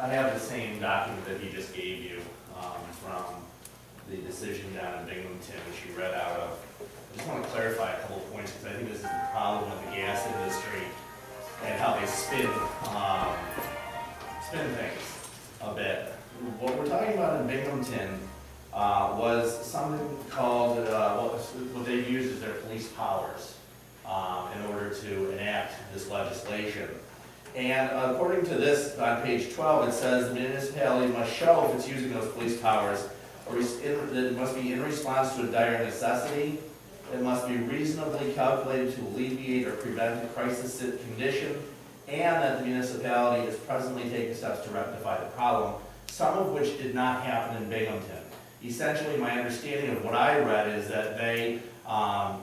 I have the same document that he just gave you from the decision down in Binghamton, which you read out of. I just want to clarify a couple of points because I think this is the problem with the gas industry and how they spin things a bit. What we're talking about in Binghamton was something called, what they used as their police powers in order to enact this legislation. And according to this, on page 12, it says the municipality must show, if it's using those police powers, it must be in response to a dire necessity, it must be reasonably calculated to alleviate or prevent a crisis condition, and that the municipality is presently taking steps to rectify the problem, some of which did not happen in Binghamton. Essentially, my understanding of what I read is that they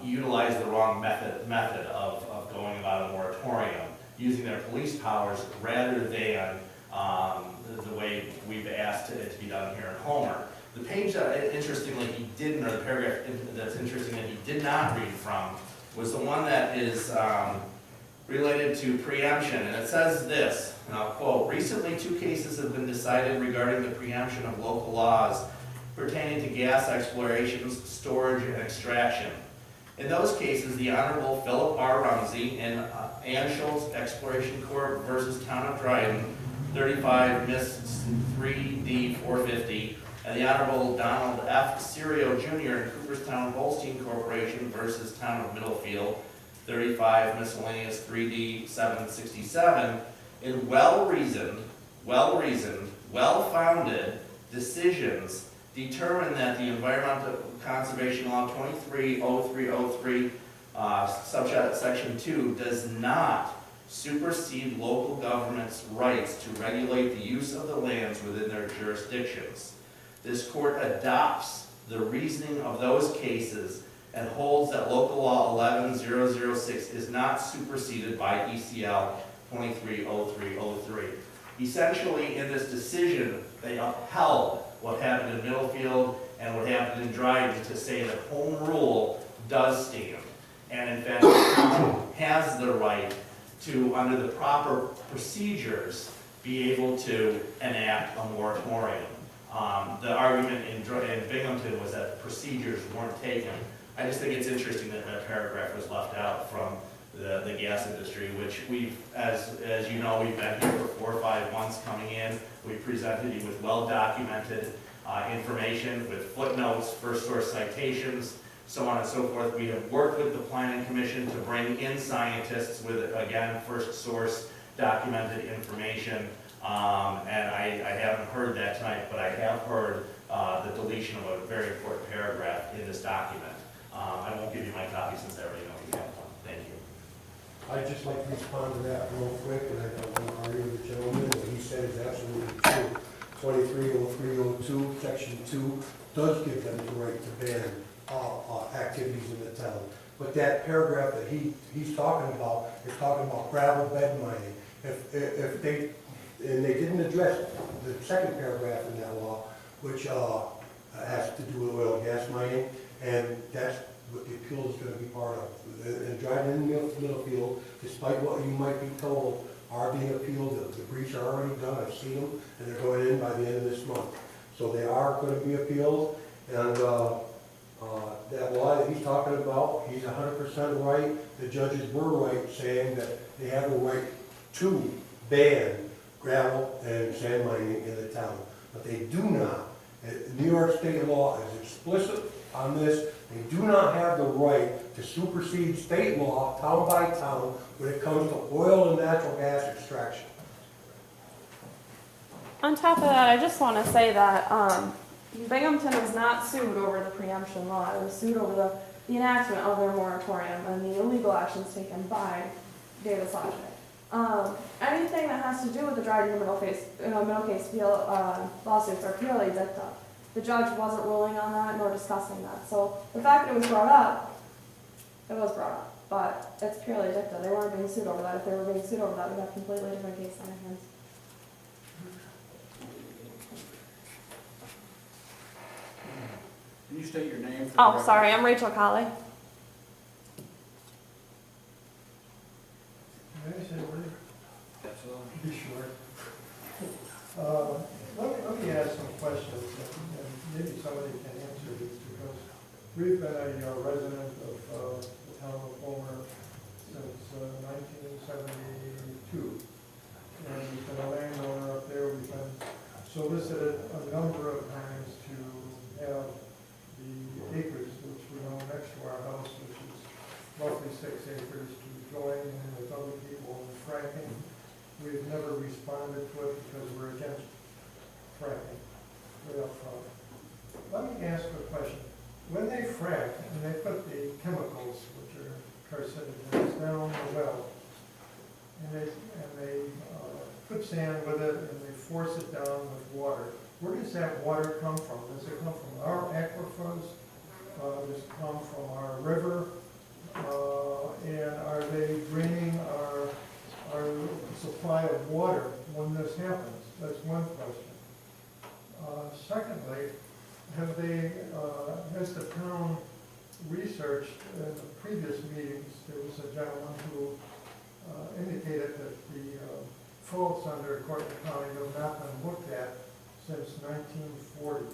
utilized the wrong method of going about a moratorium, using their police powers rather than the way we've asked it to be done here in Homer. The page that, interestingly, he didn't, or the paragraph that's interesting that he did not read from, was the one that is related to preemption. And it says this, and I'll quote, "Recently, 2 cases have been decided regarding the preemption of local laws pertaining to gas explorations, storage, and extraction. In those cases, the Honorable Philip R. Rumsey in Anschultz Exploration Corp. Versus Town of Dryden, 35 Miss 3D 450, and the Honorable Donald F. Serio Jr. in Cooperstown Holstein Corporation versus Town of Middlefield, 35 Miscellaneous 3D 767, in well-reasoned, well-founded decisions determined that the Environmental Conservation Law 230303, subsection 2, does not supersede local government's rights to regulate the use of the lands within their jurisdictions. This court adopts the reasoning of those cases and holds that local law 11006 is not superseded by ECL 230303. Essentially, in this decision, they upheld what happened in Middlefield and what happened in Dryden to say that home rule does stand. And in fact, the town has the right to, under the proper procedures, be able to enact a moratorium. The argument in Binghamton was that procedures weren't taken. I just think it's interesting that that paragraph was left out from the gas industry, which we've, as you know, we've been here for 4 or 5 months coming in. We presented you with well-documented information, with footnotes, first source citations, so on and so forth. We have worked with the Planning Commission to bring in scientists with, again, first source documented information. And I haven't heard that tonight, but I have heard the deletion of a very important paragraph in this document. I won't give you my copy since I already know you have one. Thank you. I'd just like to respond to that real quick, and I don't want to argue with the gentleman. What he said is absolutely true. 230302, Section 2, does give them the right to ban activities in the town. But that paragraph that he's talking about is talking about gravel bed mining. If they, and they didn't address the second paragraph in that law, which has to do with oil and gas mining, and that's what the appeal is going to be part of. And driving in Middlefield, despite what you might be told, are being appealed. The briefs are already done. I've seen them, and they're going in by the end of this month. So they are going to be appealed, and that law that he's talking about, he's 100% right. The judges were right saying that they have a right to ban gravel and sand mining in the town, but they do not. New York State law is explicit on this. They do not have the right to supersede state law, town by town, when it comes to oil and natural gas extraction. On top of that, I just want to say that Binghamton was not sued over the preemption law. It was sued over the enactment of their moratorium and the illegal actions taken by Davis Logic. Anything that has to do with the Dryden middle case lawsuits are purely dicta. The judge wasn't ruling on that nor discussing that. So the fact that it was brought up, it was brought up, but it's purely dicta. They weren't being sued over that. If they were being sued over that, we'd have a completely different case on our hands. Can you state your name? Oh, sorry, I'm Rachel Colley. Can I say a word? Absolutely. Be sure. Let me ask some questions, and maybe somebody can answer these, because we've been a resident of the town of Homer since 1972. And we've been a landowner up there. We've been solicited a number of times to have the acres, which we own next to our house, which is roughly 6 acres, to join in with other people in fracking. We've never responded to it because we're against fracking right up front. Let me ask a question. When they frack and they put the chemicals, which are carcinogens, down the well, and they put sand with it and they force it down with water, where does that water come from? Does it come from our aquifers? Does it come from our river? And are they draining our supply of water when this happens? That's one question. Secondly, has the town researched in the previous meetings? There was a gentleman who indicated that the faults under Cortland County have not been looked at since 1940.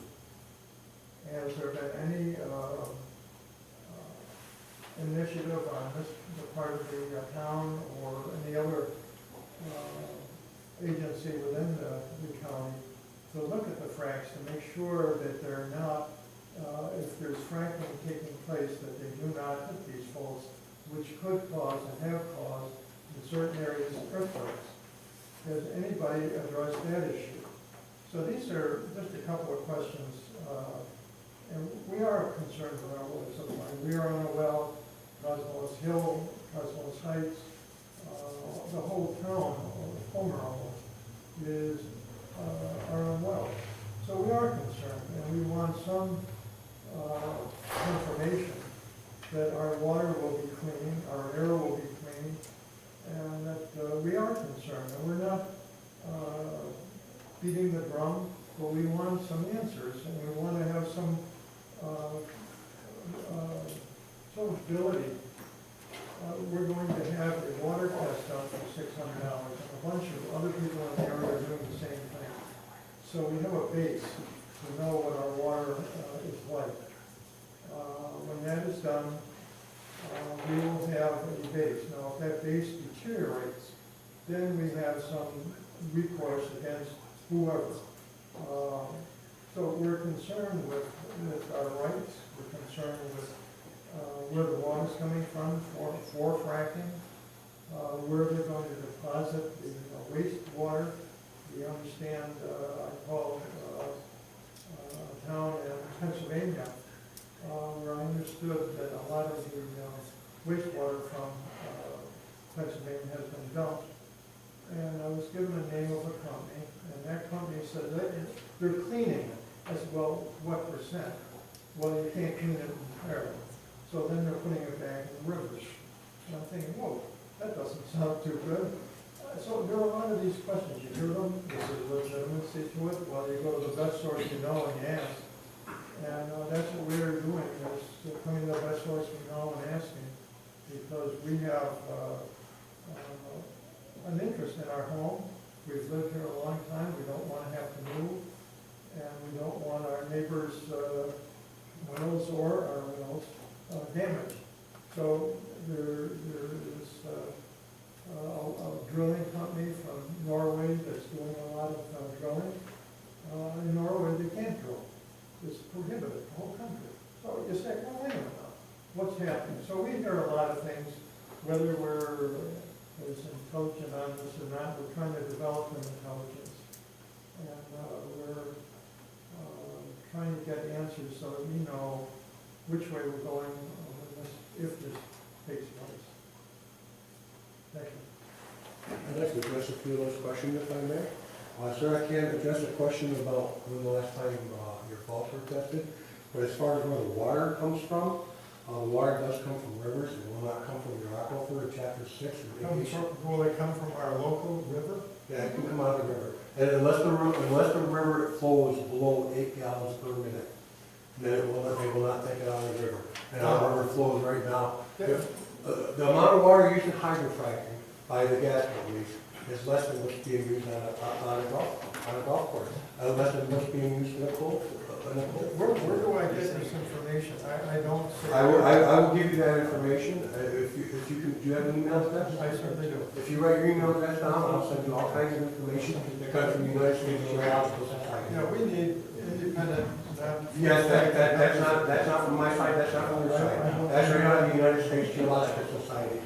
Has there been any initiative on the part of the town or any other agency within the county to look at the fracks to make sure that they're not, if there's fracking taking place, that they do not hit these faults, which could cause and have caused in certain areas earthquakes? Has anybody addressed that issue? So these are just a couple of questions, and we are concerned with our water supply. We are on a well, Cosmos Hill, Cosmos Heights, the whole town, Homer almost, are on well. So we are concerned, and we want some confirmation that our water will be clean, our air will be clean, and that we are concerned. And we're not beating the drum, but we want some answers, and we want to have some sort of ability. We're going to have a water test done for $600, and a bunch of other people in the area are doing the same thing. So we have a base to know what our water is like. When that is done, we will have a base. Now, if that base deteriorates, then we have some recourse against whoever. So we're concerned with our rights. We're concerned with where the water's coming from for fracking, where they're going to deposit the wastewater. We understand, I called a town in Pennsylvania where I understood that a lot of the wastewater from Pennsylvania has been dumped. And I was given the name of a company, and that company said they're cleaning it. I said, well, what percent? Well, you can't clean it entirely. So then they're putting it back in the rivers. And I'm thinking, whoa, that doesn't sound too good. So there are a lot of these questions. You hear them, this is legitimacy to it. Well, you go to the best source you know and you ask. And that's what we're doing, is coming to the best source we know and asking, because we have an interest in our home. We've lived here a long time. We don't want to have to move. And we don't want our neighbors' wells or our wells damaged. So there is a drilling company from Norway that's doing a lot of drilling. In Norway, they can't drill. It's prohibited, the whole country. So you say, well, wait a minute now, what's happening? So we hear a lot of things, whether we're as intelligent on this or not, we're trying to develop an intelligence. And we're trying to get answers so that we know which way we're going if this takes place. Thank you. I'd like to address a few of those questions, if I may. Sir, I can't address a question about when the last time your faults were tested, but as far as where the water comes from, the water does come from rivers. It will not come from your aquifer in Chapter 6. Will they come from our local river? Yeah, it can come out of the river. And unless the river flows below 8 gallons per minute, then they will not take it out of the river. And our river flows right now. The amount of water used in hydrofracking by the gas companies is less than what's being used on a golf course, less than what's being used in a pool. Where do I get this information? I don't see. I will give you that information, if you can, do you have an email address? I certainly do. If you write your email address down, I'll send you all kinds of information that comes from the United States Geological Society. Yeah, we need independent, Yes, that's not from my side, that's not from your side. That's right out of the United States Geological Society.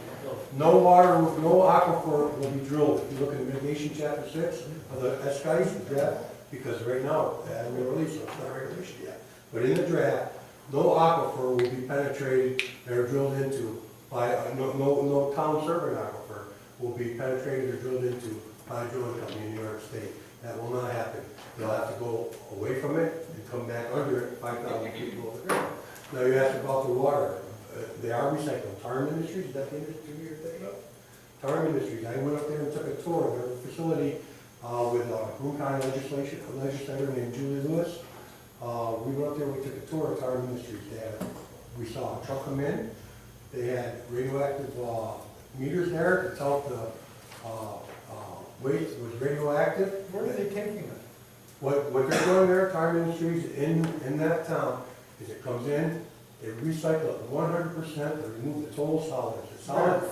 No water, no aquifer will be drilled. If you look at mitigation chapter 6 of the SKI's draft, because right now, they haven't been released, so it's not regulation yet. But in the draft, no aquifer will be penetrated or drilled into by, no town serving aquifer will be penetrated or drilled into by a drilling company in New York State. That will not happen. They'll have to go away from it and come back under it, 5,000 feet below the ground. Now you asked about the water. They are recycling. Tarm Industries, is that the industry you're thinking of? Tarm Industries, I went up there and took a tour of their facility with Broome County legislator named Julie Lewis. We went up there, we took a tour of Tarm Industries. We saw a truck come in. They had radioactive meters there to tell if the waste was radioactive. where are they taking it? What they're doing there, Tarm Industries in that town, is it comes in, they recycle it 100%, they remove the total solids. The solid,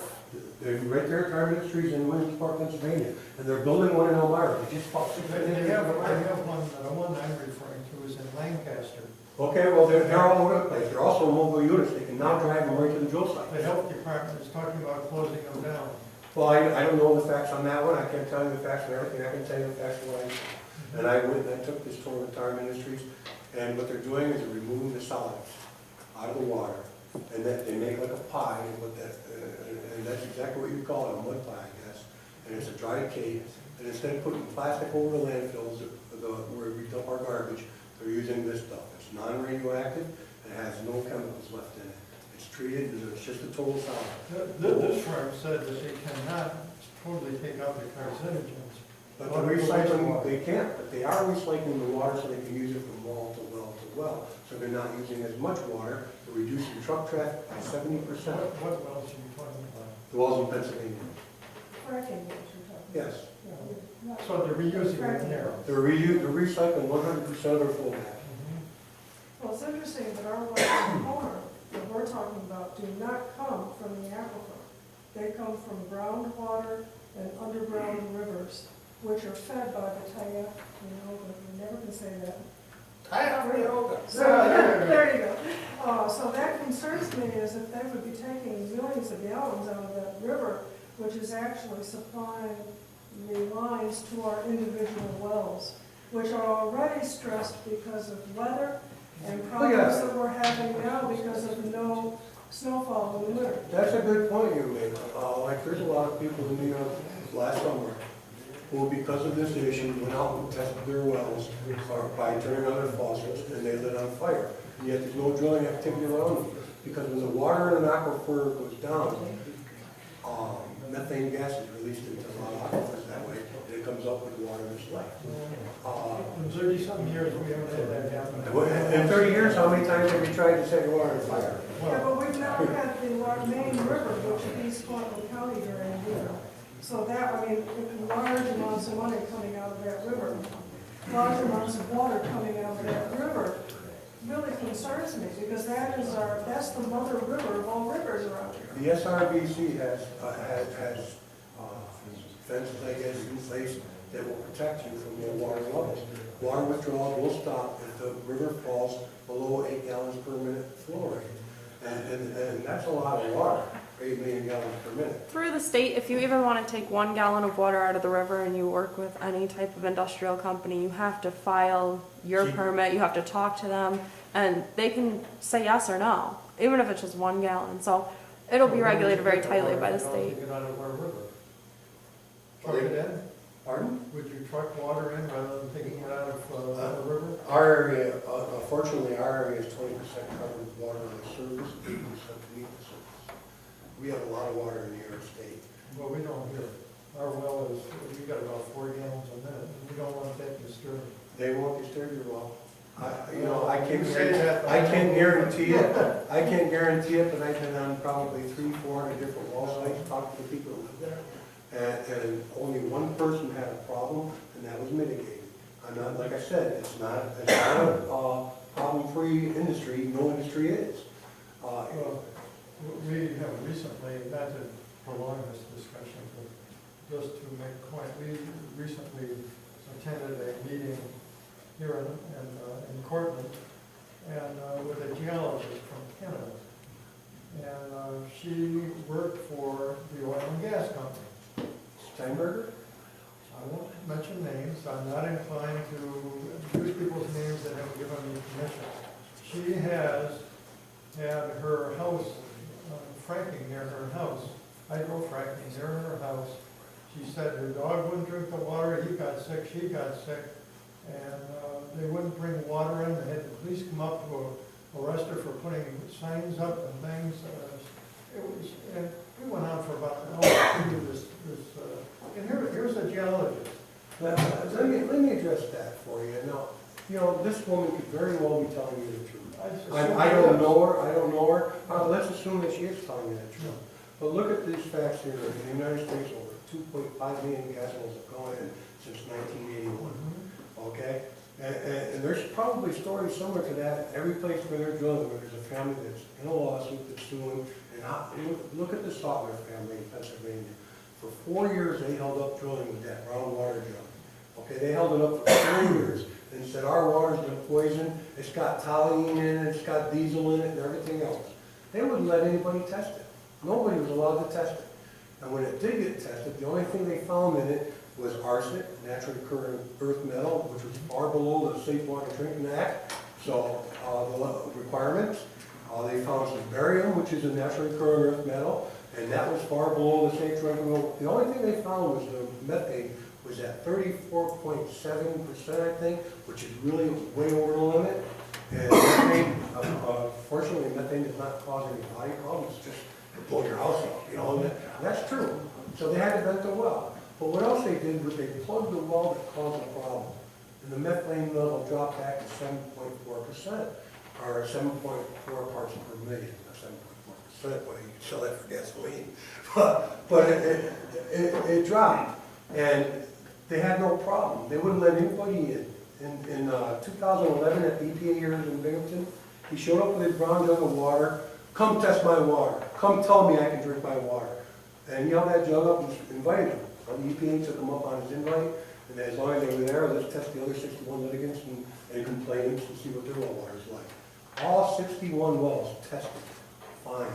they're right there at Tarm Industries in Williamsport, Pennsylvania, and they're building one in Elmira. They just bought 6 They have one, the one I'm referring to is in Lancaster. Okay, well, they're all over the place. They're also mobile units. They can now drive them right to the drill site. The health department is talking about closing them down. Well, I don't know the facts on that one. I can't tell you the facts on everything. I can tell you the facts of what I saw. And I went and I took this tour of Tarm Industries, and what they're doing is they're removing the solids out of the water, and that they make like a pie, and that's exactly what you call it, a mud pie, I guess. And it's a dry cake, and instead of putting plastic over the landfills, where we dump our garbage, they're using this stuff. It's non-radioactive, and it has no chemicals left in it. It's treated, it's just a total solid. This firm said that they cannot totally take out the carcinogens. But the recycling, they can't, but they are recycling the water so they can use it from well to well to well. So they're not using as much water, they're reducing truck traffic by 70%. What wells are you talking about? The wells in Pennsylvania. Fracking, what you're talking Yes. about. So they're reusing it there. They're recycling 100% of their flow back. Well, it's interesting that our wells in the corner that we're talking about do not come from the aquifer. They come from groundwater and underground rivers, which are fed by the Taya, we never can say that. So, there you go. So that concerns me is if they would be taking millions of gallons out of that river, which is actually supplying the lines to our individual wells, which are already stressed because of weather and problems that we're having now because of no snowfall in the winter. That's a good point you made. Like there's a lot of people in New York last summer who, because of this issue, went out and tested their wells by turning on their faucets and they lit on fire. And yet there's no drilling activity around them. Because when the water in an aquifer goes down, methane gas is released into a lot of aquifers that way, and it comes up with water that's left. In 30-something years, we haven't had that happen. In 30 years, how many times have you tried to set your water on fire? Yeah, but we've never had the main river, which feeds Swanton County during the year. So that, I mean, large amounts of money coming out of that river, large amounts of water coming out of that river really concerns me, because that's the mother river of all rivers around here. The SRBC has fences, I guess, in place that will protect you from low water levels. Water withdrawal will stop if the river falls below 8 gallons per minute flow rate. And that's a lot of water, 8 million gallons per minute. Through the state, if you even want to take 1 gallon of water out of the river and you work with any type of industrial company, you have to file your permit, you have to talk to them, and they can say yes or no, even if it's just 1 gallon. So it'll be regulated very tightly by the state. Get out of our river. Truck it in? Pardon? Would you truck water in rather than taking it out of the river? Our area, unfortunately, our area is 20% covered with water on the surface, 80% beneath the surface. We have a lot of water in New York State. Well, we don't here. Our well is, we got about 4 gallons a minute, and we don't want that disturbed. They won't disturb your well. I You can't guarantee it. I can't guarantee it, but I've been on probably 300-400 different well sites, talked to the people who live there. and only one person had a problem, and that was mitigated. I'm not, like I said, it's not a problem-free industry, no industry is. Well, we have recently, not to prolong this discussion, but just to make a point, we recently attended a meeting here in Cortland, and with a geologist from Canada. And she worked for the oil and gas company. Steinberger? I won't mention names, I'm not inclined to use people's names that haven't given me permission. She has had her house, fracking near her house, hydro fracking near her house. She said her dog wouldn't drink the water, he got sick, she got sick, and they wouldn't bring water in, they had the police come up to arrest her for putting signs up and things. And we went on for about an hour to do this, and here's a geologist. Let me address that for you. Now, you know, this woman could very well be telling you the truth. I don't know her, let's assume that she is telling you the truth. But look at these facts here. In the United States, over 2.5 million gas wells have gone in since 1981, okay? And there's probably stories similar to that every place where they're drilling, where there's a family that's in a lawsuit that's suing. And look at the Sautner family in Pennsylvania. For 4 years, they held up drilling with that brown water jug. Okay, they held it up for 4 years and said, our water's been poisoned, it's got toluene in it, it's got diesel in it, and everything else. They wouldn't let anybody test it. Nobody was allowed to test it. And when it did get tested, the only thing they found in it was arsenic, naturally occurring earth metal, which was far below the Safe Water Drinking Act, so the requirements. They found some barium, which is a naturally occurring earth metal, and that was far below the safe drinking water. The only thing they found was the methane was at 34.7%, I think, which is really way over the limit. And methane, fortunately, methane does not cause any body problems, it's just blow your house up, you know, and that's true. So they had to vent the well. But what else they did was they plugged the well that caused the problem. And the methane level dropped back to 7.4%, or 7.4 parts per million, not 7.4%, well, you can sell that for gasoline. But it dropped, and they had no problem. They wouldn't let anybody in. In 2011, at the EPA hearings in Binghamton, he showed up with his brown jug of water. Come test my water. Come tell me I can drink my water. And he held that jug up and invited him. So the EPA took him up on his invite, and as long as they were there, let's test the other 61 litigants and complainants and see what their well water is like. All 61 wells tested, fine,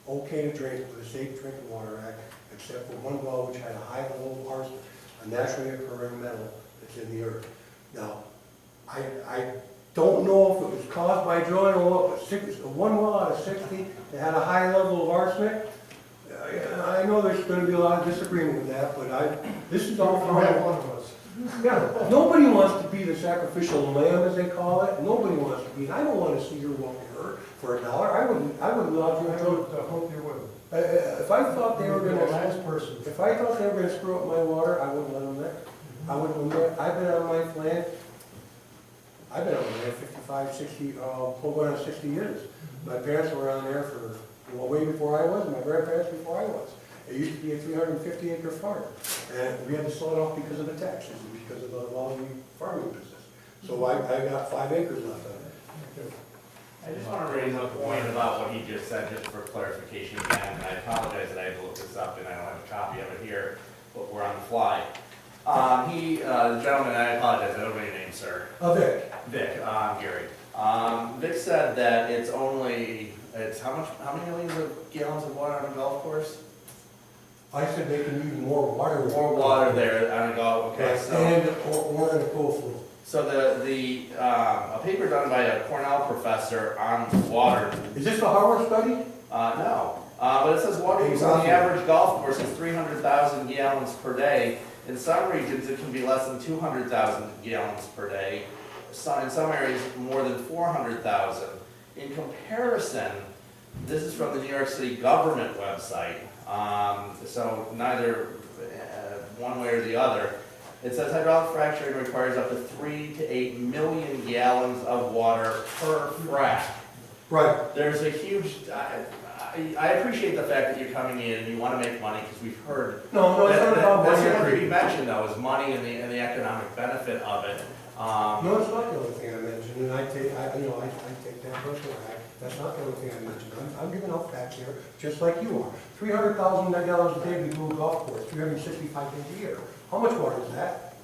okay to drink with the Safe Drinking Water Act, except for one well which had a high level of arsenic, a naturally occurring metal that's in the earth. Now, I don't know if it was caused by drilling or what, but one well out of 60 that had a high level of arsenic. I know there's going to be a lot of disagreement with that, but this is all from one of us. Yeah, nobody wants to be the sacrificial lamb, as they call it. Nobody wants to be. I don't want to see your well hurt for $1. I wouldn't allow you I to. would hope you wouldn't. If I thought they were going The to, last person. if I thought they were going to screw up my water, I wouldn't let them there. I wouldn't let them there. I've been on my land. I've been on my land 55, 60, going on 60 years. My parents were on there for way before I was, and my grandparents before I was. It used to be a 350-acre farm, and we had to sell it off because of the taxes and because of the long farming business. So I got 5 acres left of it. I just want to raise a point about what he just said, just for clarification again, and I apologize that I had to look this up and I don't have a copy of it here, but we're on the fly. The gentleman, I apologize, I don't know your name, sir. Vic. Vic, Gary. Vic said that it's how many millions of gallons of water on a golf course? I said they can use more water. More water there on a golf, okay, so. And or in a cool flu. So a paper done by a Cornell professor on water. Is this a Harvard study? No, but it says water use on the average golf course is 300,000 gallons per day. In some regions, it can be less than 200,000 gallons per day. In some areas, more than 400,000. In comparison, this is from the New York City government website. So neither one way or the other. It says hydraulic fracturing requires up to 3 to 8 million gallons of water per frac. Right. There's a huge. I appreciate the fact that you're coming in and you want to make money because we've heard. No, it's not about about That's money. the only thing you mentioned though, is money and the economic benefit of it. No, it's not the only thing I mentioned, and I take that personally. That's not the only thing I mentioned. I'm giving out facts here, just like you are. $300,000 a day we do a golf course, 365 days a year. How much water is that?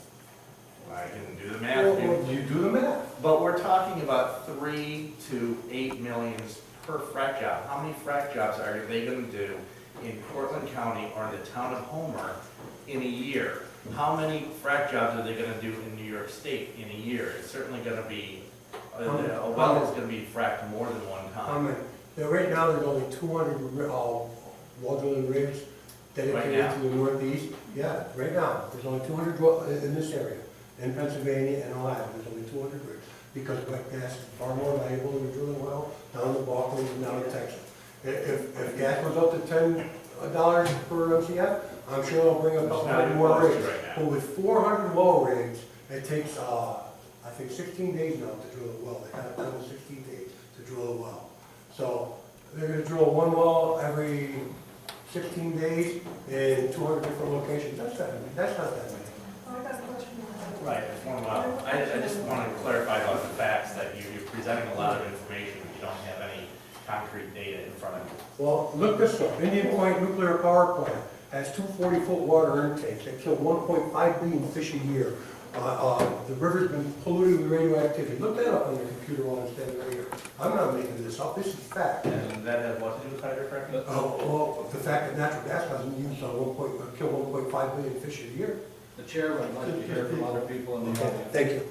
I can do the Well, math. you do the math. But we're talking about 3 to 8 millions per frac job. How many frac jobs are they gonna do in Cortland County or in the town of Homer in a year? How many frac jobs are they gonna do in New York State in a year? It's certainly gonna be, a well is gonna be fracked more than one time. Right now, there's only 200 well drilling rigs dedicated Right to the northeast. Yeah, right now, there's only 200 in this area, in Pennsylvania and Ohio, there's only 200 rigs. Because wet gas is far more valuable than a drilling well down in the Balkans and down in Texas. If gas goes up to $10 per MCF, I'm sure they'll bring a couple hundred more rigs. But with 400 well rigs, it takes, I think 16 days now to drill a well. They have it down to 16 days to drill a well. So they're gonna drill one well every 16 days in 200 different locations. That's not that many. I got a question. Right, I just want to clarify about the facts that you're presenting a lot of information, but you don't have any concrete data in front of you. Well, look this up. Indian Point Nuclear Power Plant has 2 40-foot water intakes. They kill 1.5 billion fish a year. The river's been polluted with radioactivity. Look that up on your computer while I'm standing right here. I'm not making this up. This is fact. And that has what to do with hydrofracking? Well, the fact that natural gas doesn't use kill 1.5 billion fish a year. The chair would like to hear from other people in the audience. Thank you.